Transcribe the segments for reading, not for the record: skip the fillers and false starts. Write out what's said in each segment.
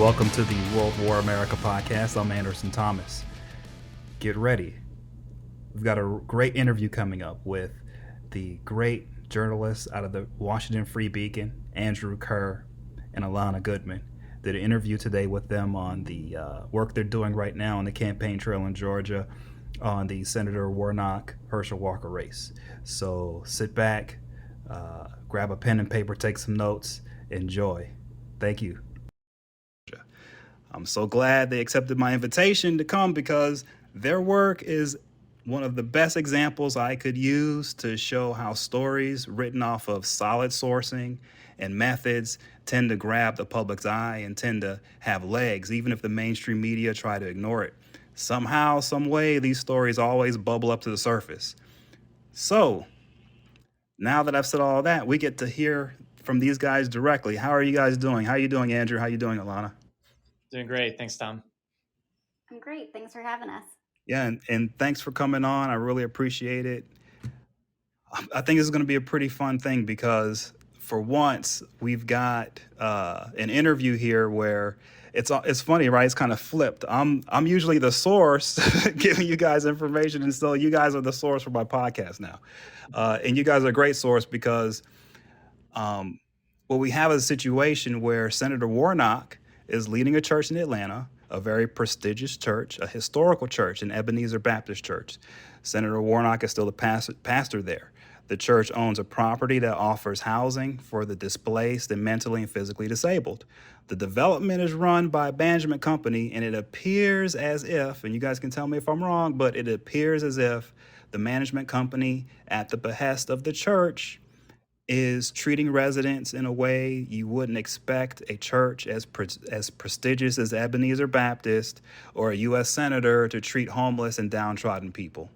Welcome to the World War America podcast. I'm Anderson Thomas. Get ready. We've got a great interview coming up with the great journalists out of the Washington Free Beacon, Andrew Kerr and Alana Goodman. Did an interview today with them on the work they're doing right now on the campaign trail in Georgia on the Senator Warnock Herschel Walker race. So sit back, grab a pen and paper, take some notes, enjoy. Thank you. I'm so glad they accepted my invitation to come because their work is one of the best examples I could use to show how stories written off of solid sourcing and methods tend to grab the public's eye and tend to have legs, even if the mainstream media try to ignore it. Somehow, some way, these stories always bubble up to the surface. So, now that I've said all that, we get to hear from these guys directly. How are you guys doing? How are you doing, Andrew? How are you doing, Alana? Doing great. Thanks, Tom. I'm great. Thanks for having us. Yeah, and thanks for coming on. I really appreciate it. I think this is going to be a pretty fun thing because for once we've got an interview here where it's funny, right? It's kind of flipped. I'm usually the source giving you guys information, and so you guys are the source for my podcast now. And you guys are a great source because what we have is a situation where Senator Warnock is leading a church in Atlanta, a very prestigious church, a historical church, an Ebenezer Baptist church. Senator Warnock is still the pastor there. The church owns a property that offers housing for the displaced and mentally and physically disabled. The development is run by a management company, and it appears as if, and you guys can tell me if I'm wrong, but it appears as if the management company, at the behest of the church, is treating residents in a way you wouldn't expect a church as prestigious as Ebenezer Baptist or a U.S. senator to treat homeless and downtrodden people.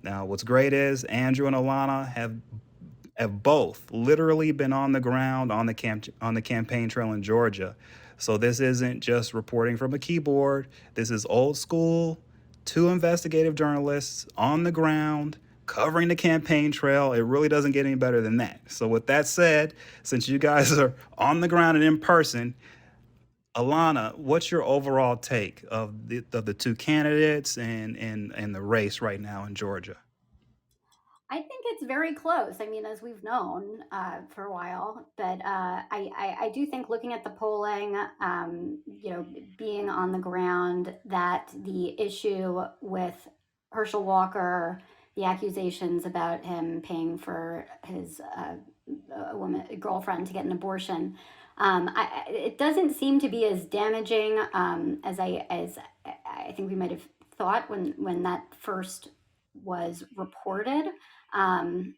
Now, what's great is Andrew and Alana have both literally been on the ground on the campaign trail in Georgia. So this isn't just reporting from a keyboard. This is old school, two investigative journalists on the ground covering the campaign trail. It really doesn't get any better than that. So with that said, since you guys are on the ground and in person, Alana, what's your overall take of the two candidates and the race right now in Georgia? I think it's very close. I mean, as we've known for a while, but I do think looking at the polling, being on the ground, that the issue with Herschel Walker, the accusations about him paying for his girlfriend to get an abortion, it doesn't seem to be as damaging as I think we might have thought when that first was reported. Um,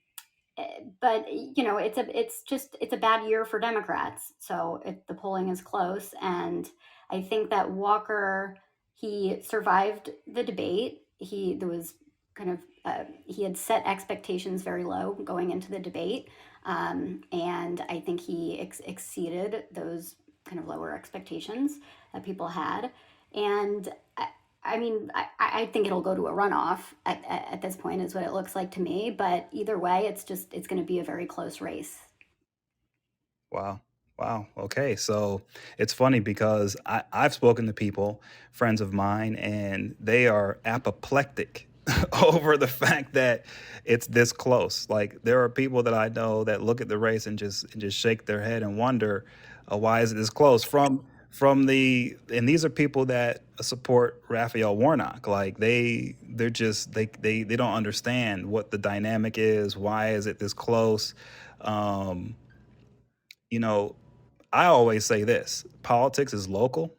but it's a bad year for Democrats. So the polling is close, and I think that Walker, he survived the debate. He had set expectations very low going into the debate, and I think he exceeded those kind of lower expectations that people had, and. I mean, I think it'll go to a runoff at this point, is what it looks like to me. But either way, it's going to be a very close race. Wow. Wow. Okay. So it's funny because I've spoken to people, friends of mine, and they are apoplectic over the fact that it's this close. Like there are people that I know that look at the race and just shake their head and wonder why is it this close and these are people that support Raphael Warnock. Like they don't understand what the dynamic is. Why is it this close? You know, I always say this: politics is local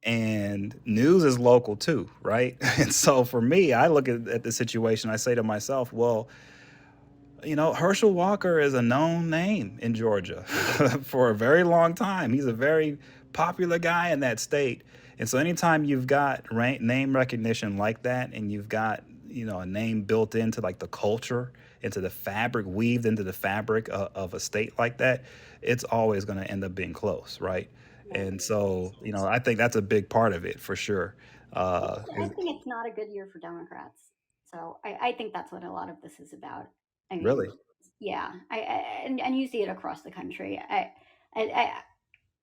and news is local too, right? And so for me, I look at the situation, I say to myself, well, Herschel Walker is a known name in Georgia for a very long time. He's a very popular guy in that state. And so anytime you've got name recognition like that, and you've got, a name built into like the culture, into the fabric, weaved into the fabric of a state like that, it's always going to end up being close, right? And so, I think that's a big part of it for sure. I think it's not a good year for Democrats. So I think that's what a lot of this is about. I mean, Really? yeah, and you see it across the country. I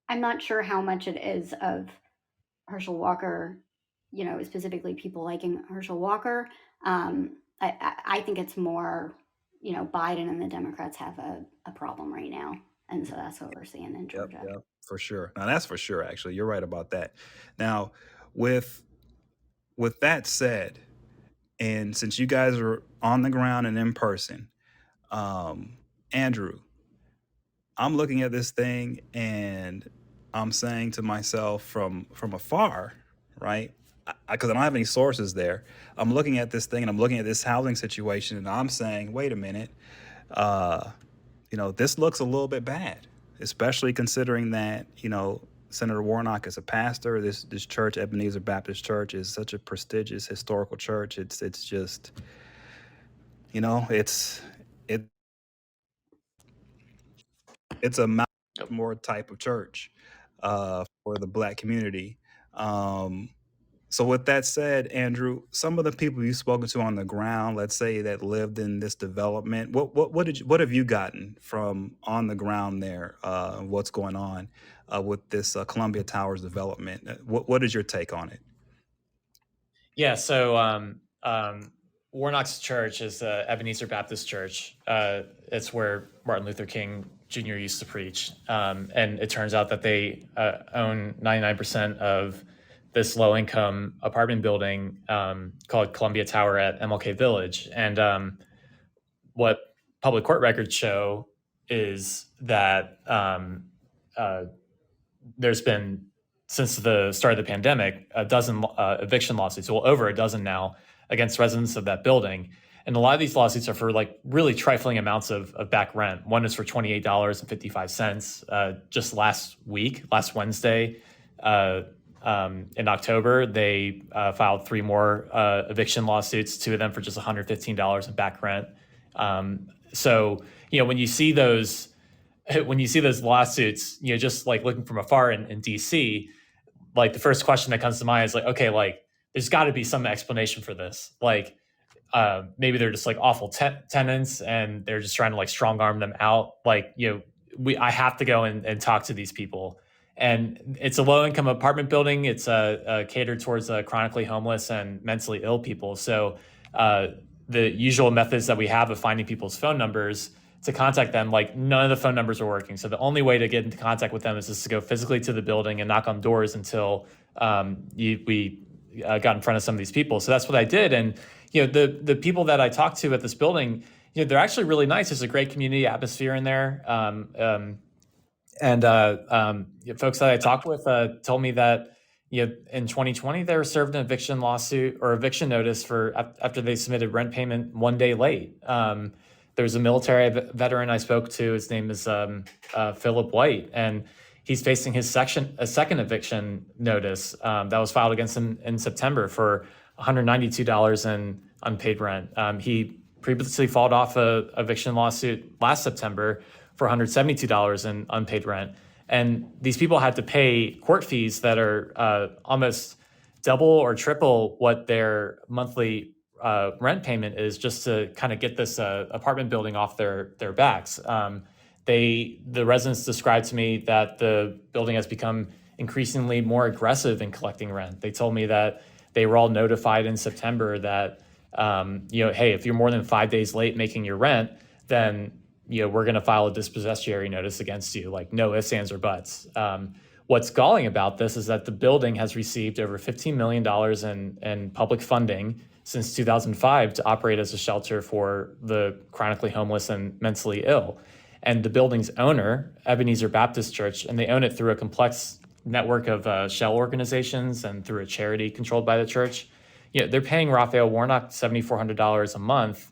I'm not sure how much it is of Herschel Walker, specifically people liking Herschel Walker. I think it's more, Biden and the Democrats have a problem right now. And so that's what we're seeing in Yep, Georgia. yep, for sure. Now that's for sure. Actually, you're right about that. Now, with that said, and since you guys are on the ground and in person, Andrew, I'm looking at this thing and I'm saying to myself from afar, right? Because I don't have any sources there. I'm looking at this thing and I'm looking at this housing situation and I'm saying, wait a minute, this looks a little bit bad, especially considering that, Senator Warnock is a pastor. This church, Ebenezer Baptist Church, is such a prestigious historical church. It's just, it's a Mount Rushmore type of church for the Black community. So with that said, Andrew, some of the people you've spoken to on the ground, let's say that lived in this development, what have you gotten from on the ground there? What's going on with this Columbia Towers development? What is your take on it? Yeah, so Warnock's church is Ebenezer Baptist Church. It's where Martin Luther King Jr. used to preach. And it turns out that they own 99% of this low-income apartment building called Columbia Tower at MLK Village. And what public court records show is that there's been, since the start of the pandemic, a dozen eviction lawsuits, well, over a dozen now, against residents of that building. And a lot of these lawsuits are for like really trifling amounts of back rent. One is for $28.55. Just last Wednesday, in October, they filed 3 more eviction lawsuits, 2 of them for just $115 in back rent. So, when you see those lawsuits, just like looking from afar in DC, like the first question that comes to mind is like, okay, like there's got to be some explanation for this. Like maybe they're just like awful tenants and they're just trying to like strong arm them out. Like, I have to go and talk to these people. And it's a low income apartment building. It's catered towards chronically homeless and mentally ill people. So the usual methods that we have of finding people's phone numbers to contact them, like none of the phone numbers are working. So the only way to get into contact with them is just to go physically to the building and knock on doors until we got in front of some of these people. So that's what I did. And, the people that I talked to at this building, they're actually really nice. There's a great community atmosphere in there. Folks that I talked with told me that, in 2020, they were served an eviction lawsuit or eviction notice after they submitted rent payment 1 day late. There was a military veteran I spoke to. His name is Philip White, and he's facing a second eviction notice that was filed against him in September for $192 in unpaid rent. He previously filed off a eviction lawsuit last September for $172 in unpaid rent. And these people had to pay court fees that are almost double or triple what their monthly rent payment is, just to kind of get this apartment building off their backs. The residents described to me that the building has become increasingly more aggressive in collecting rent. They told me that they were all notified in September that, hey, if you're more than 5 days late making your rent, then we're going to file a dispossessory notice against you, like no ifs, ands, or buts. What's galling about this is that the building has received over $15 million in public funding since 2005 to operate as a shelter for the chronically homeless and mentally ill. And the building's owner, Ebenezer Baptist Church, and they own it through a complex network of shell organizations and through a charity controlled by the church. They're paying Raphael Warnock $7,400 a month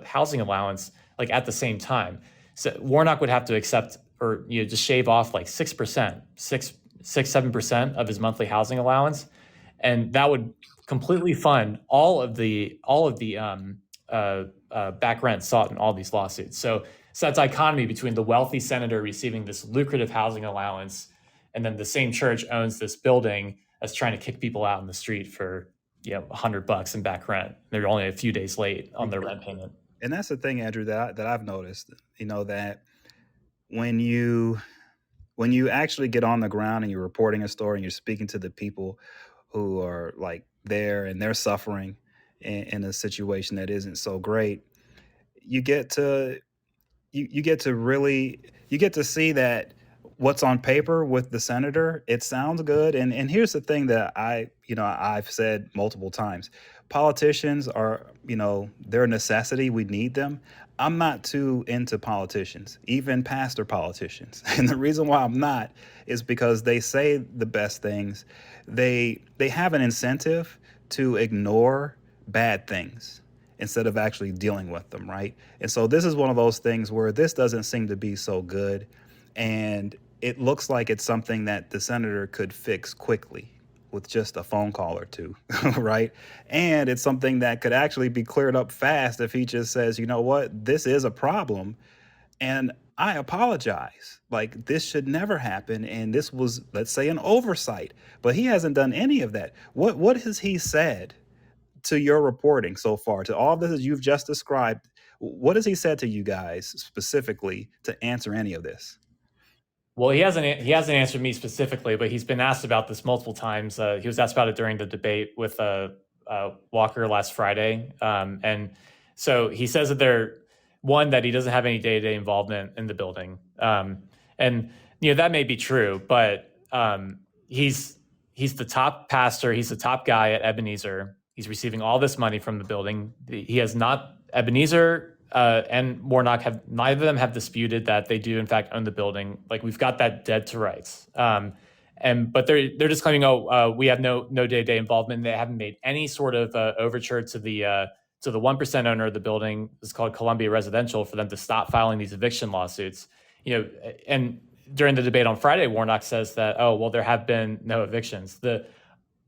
housing allowance, like at the same time. So Warnock would have to accept or just shave off like 6%, 7% of his monthly housing allowance, and that would completely fund all of the back rent sought in all these lawsuits. So that dichotomy between the wealthy senator receiving this lucrative housing allowance, and then the same church owns this building that's trying to kick people out in the street for $100 in back rent. They're only a few days late on their rent payment. And that's the thing, Andrew, that I've noticed, that when you when you actually get on the ground and you're reporting a story and you're speaking to the people who are like there and they're suffering in a situation that isn't so great, you get to you get to really you get to see that what's on paper with the senator, it sounds good. And here's the thing that I've said multiple times: politicians are, they're a necessity. We need them. I'm not too into politicians, even pastor politicians. And the reason why I'm not is because they say the best things. They have an incentive to ignore bad things instead of actually dealing with them, right? And so this is one of those things where this doesn't seem to be so good. And it looks like it's something that the senator could fix quickly with just a phone call or two, right? And it's something that could actually be cleared up fast if he just says, you know what, this is a problem and I apologize. Like, this should never happen. And this was, let's say, an oversight. But he hasn't done any of that. What has he said to your reporting so far, to all this you've just described? What has he said to you guys specifically to answer any of this? Well, he hasn't answered me specifically, but he's been asked about this multiple times. He was asked about it during the debate with Walker last Friday, and so he says that he doesn't have any day-to-day involvement in the building, and that may be true, but he's the top pastor, he's the top guy at Ebenezer. He's receiving all this money from the building. He has not Ebenezer and Warnock neither of them have disputed that they do in fact own the building. Like, we've got that dead to rights. But they're just claiming, we have no day-to-day involvement. They haven't made any sort of overture to the 1% owner of the building. It's called Columbia Residential, for them to stop filing these eviction lawsuits. And during the debate on Friday, Warnock says that, there have been no evictions. The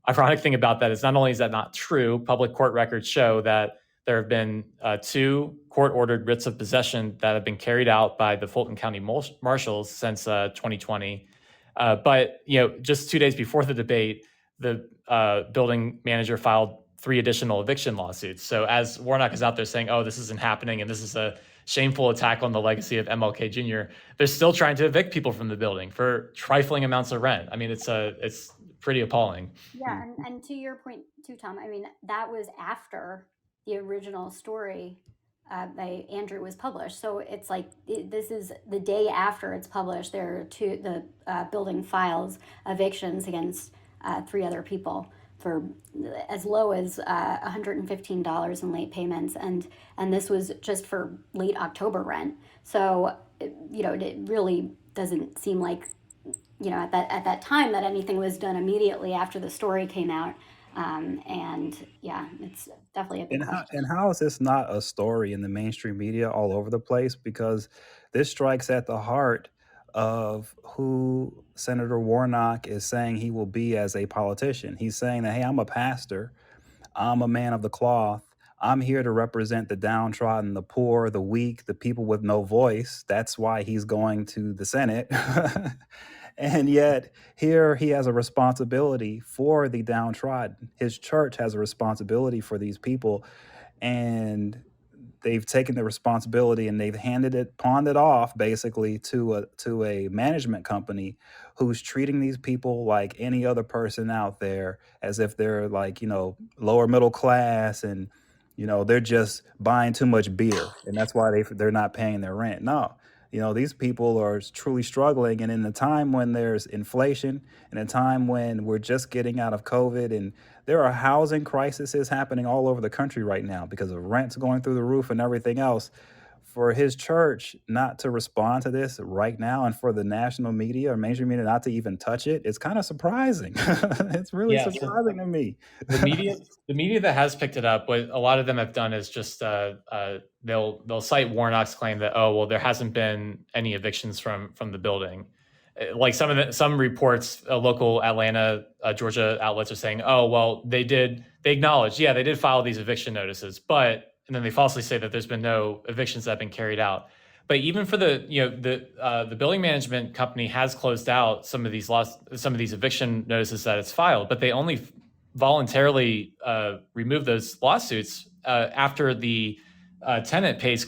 ironic thing about that is, not only is that not true, public court records show that there have been 2 court-ordered writs of possession that have been carried out by the Fulton County Marshals since 2020. But just 2 days before the debate, the building manager filed 3 additional eviction lawsuits. So as Warnock is out there saying, this isn't happening and this is a shameful attack on the legacy of MLK Jr., they're still trying to evict people from the building for trifling amounts of rent. I mean, it's pretty appalling. Yeah, and to your point too, Tom, I mean, that was after the original story by Andrew was published. So it's like, this is the day after it's published. The building files evictions against 3 other people for as low as $115 in late payments, and this was just for late October rent. So it really doesn't seem like at that time that anything was done immediately after the story came out. And yeah, it's definitely a big question. And how is this not a story in the mainstream media all over the place? Because this strikes at the heart of who Senator Warnock is saying he will be as a politician. He's saying that, hey, I'm a pastor, I'm a man of the cloth, I'm here to represent the downtrodden, the poor, the weak, the people with no voice. That's why he's going to the Senate. And yet here he has a responsibility for the downtrodden. His church has a responsibility for these people, and they've taken the responsibility and they've pawned it off basically to a management company who's treating these people like any other person out there, as if they're like, lower middle class, and they're just buying too much beer and that's why they're not paying their rent. No. These people are truly struggling. And in a time when there's inflation, in a time when we're just getting out of COVID, and there are housing crises happening all over the country right now because of rents going through the roof and everything else, for his church not to respond to this right now, and for the national media or mainstream media not to even touch it, it's kind of surprising. It's really surprising to me. The media that has picked it up, what a lot of them have done is just they'll cite Warnock's claim that there hasn't been any evictions from the building. Like some reports, local Atlanta, Georgia outlets are saying, they acknowledge, they did file these eviction notices, but, and then they falsely say that there's been no evictions that have been carried out. But even for the building management company has closed out some of these eviction notices that it's filed, but they only voluntarily remove those lawsuits after the tenant pays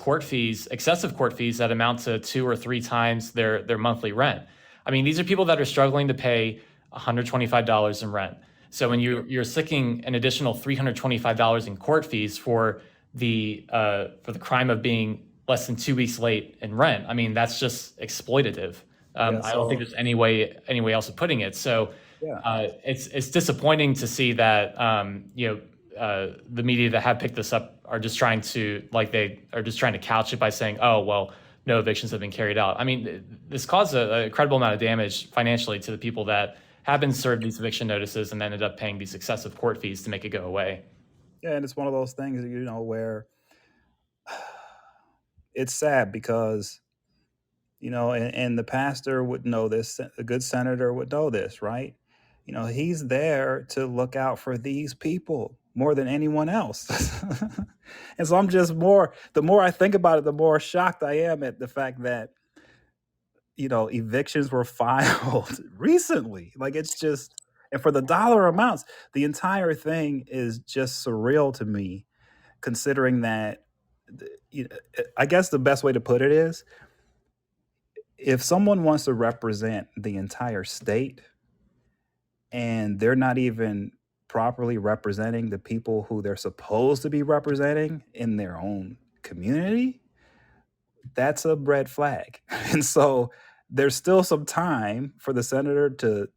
excessive court fees that amount to 2 or 3 times their monthly rent. I mean, these are people that are struggling to pay $125 in rent. So when you're seeking an additional $325 in court fees for the crime of being less than 2 weeks late in rent, I mean, that's just exploitative. Yeah, I don't think there's any way else of putting it. So yeah. it's disappointing to see that the media that have picked this up are just trying to couch it by saying, oh well, no evictions have been carried out. I mean, this caused a incredible amount of damage financially to the people that have been served these eviction notices and ended up paying these excessive court fees to make it go away. Yeah, and it's one of those things, where it's sad because, and the pastor would know this, a good senator would know this, right? He's there to look out for these people more than anyone else. And so the more I think about it, the more shocked I am at the fact that, evictions were filed recently. Like, it's just, and for the dollar amounts, the entire thing is just surreal to me, considering that, I guess the best way to put it is, if someone wants to represent the entire state and they're not even properly representing the people who they're supposed to be representing in their own community, that's a red flag. And so there's still some time for the senator to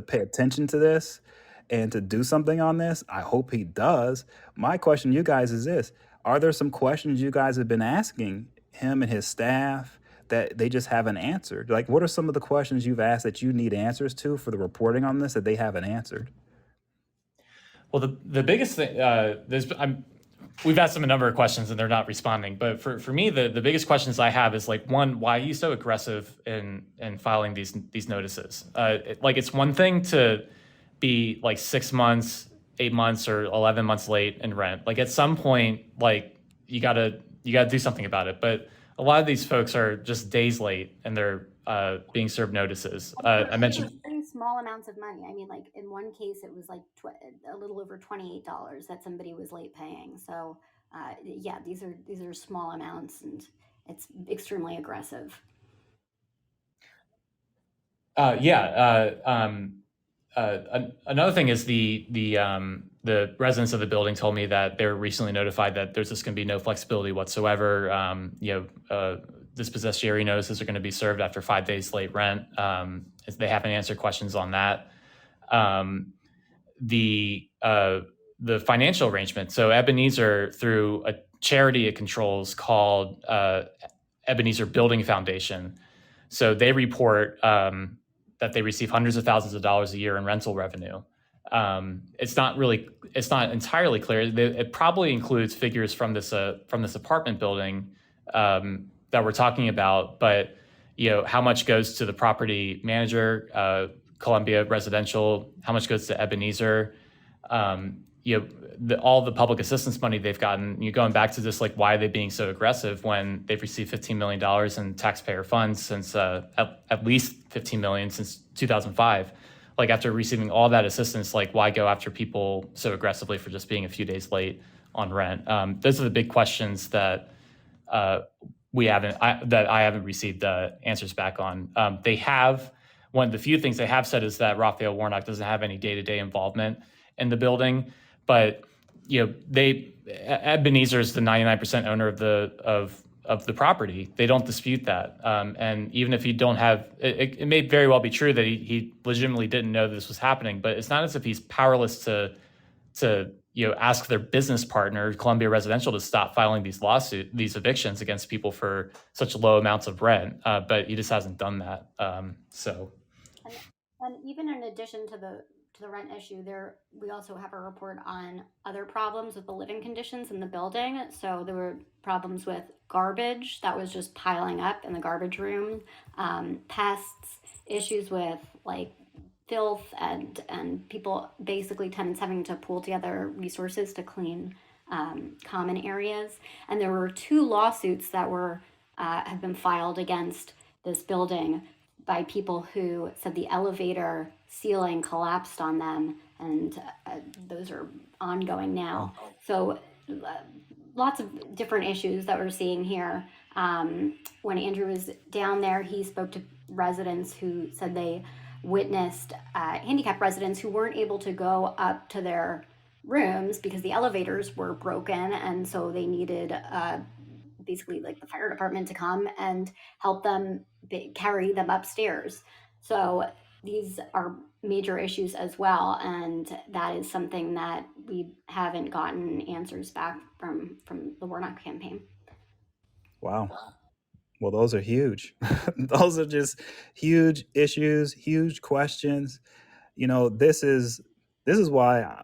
pay attention to this and to do something on this. I hope he does. My question to you guys is this: are there some questions you guys have been asking him and his staff that they just haven't answered? Like, what are some of the questions you've asked that you need answers to for the reporting on this that they haven't answered? Well, the biggest thing, we've asked them a number of questions and they're not responding. But for me, the biggest questions I have is, like, one, why are you so aggressive in filing these notices? It's one thing to be like 6 months, 8 months, or 11 months late in rent. Like, at some point, like, you gotta do something about it. But a lot of these folks are just days late and they're being served notices. I mentioned very small amounts of money. I mean, like, in one case, it was like a little over $28 that somebody was late paying. So, yeah, these are small amounts, and it's extremely aggressive. Another thing is the residents of the building told me that they were recently notified that there's just going to be no flexibility whatsoever. Dispossessory notices are going to be served after 5 days late rent. They haven't answered questions on that. The financial arrangement. So Ebenezer, through a charity it controls called Ebenezer Building Foundation. So they report that they receive hundreds of thousands of dollars a year in rental revenue. It's not entirely clear. It probably includes figures from this apartment building that we're talking about, but how much goes to the property manager, Columbia Residential, how much goes to Ebenezer, all the public assistance money they've gotten. You're going back to just, like, why are they being so aggressive when they've received $15 million in taxpayer funds since at least $15 million since 2005. Like, after receiving all that assistance, like, why go after people so aggressively for just being a few days late on rent? Those are the big questions that I haven't received answers back on. One of the few things they have said is that Raphael Warnock doesn't have any day-to-day involvement in the building, but Ebenezer is the 99% owner of the property. They don't dispute that. And even if you don't have, it may very well be true that he legitimately didn't know this was happening, but it's not as if he's powerless to ask their business partner, Columbia Residential, to stop filing these evictions against people for such low amounts of rent. But he just hasn't done that. And even in addition to the rent issue, we also have a report on other problems with the living conditions in the building. So there were problems with garbage that was just piling up in the garbage room, pests, issues with, like, filth, and people, basically tenants, having to pool together resources to clean common areas. And there were 2 lawsuits that have been filed against this building by people who said the elevator ceiling collapsed on them, and those are ongoing now. So lots of different issues that we're seeing here. When Andrew was down there, he spoke to residents who said they witnessed handicapped residents who weren't able to go up to their rooms because the elevators were broken, and so they needed basically like the fire department to come and help them carry them upstairs. So these are major issues as well, and that is something that we haven't gotten answers back from the Warnock campaign. Wow. Well, those are huge. Those are just huge issues, huge questions. This is why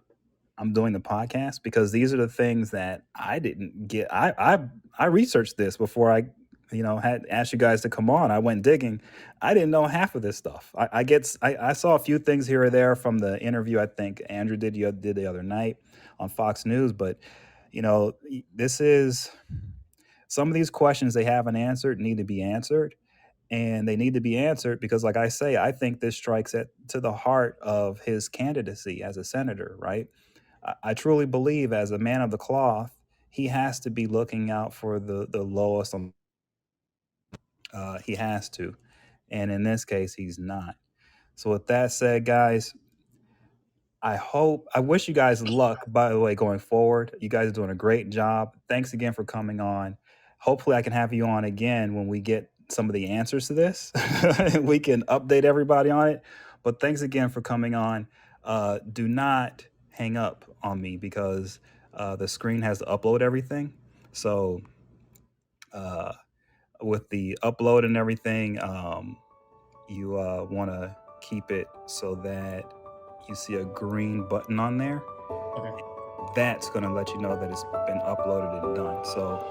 I'm doing the podcast, because these are the things that I didn't get. I researched this before I had asked you guys to come on. I went digging. I didn't know half of this stuff. I saw a few things here or there from the interview I think Andrew did the other night on Fox News, but this is some of these questions they haven't answered need to be answered. And they need to be answered because, like I say, I think this strikes to the heart of his candidacy as a senator, right? I truly believe, as a man of the cloth, he has to be looking out for the lowest. He has to. And in this case, he's not. So with that said, guys, I wish you guys luck, by the way, going forward. You guys are doing a great job. Thanks again for coming on. Hopefully I can have you on again when we get some of the answers to this. We can update everybody on it. But thanks again for coming on. Do not hang up on me, because the screen has to upload everything. So with the upload and everything, you want to keep it so that you see a green button on there. Okay. That's going to let you know that it's been uploaded and done. So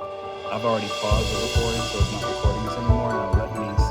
I've already paused the recording, so it's not recording this anymore. Now let me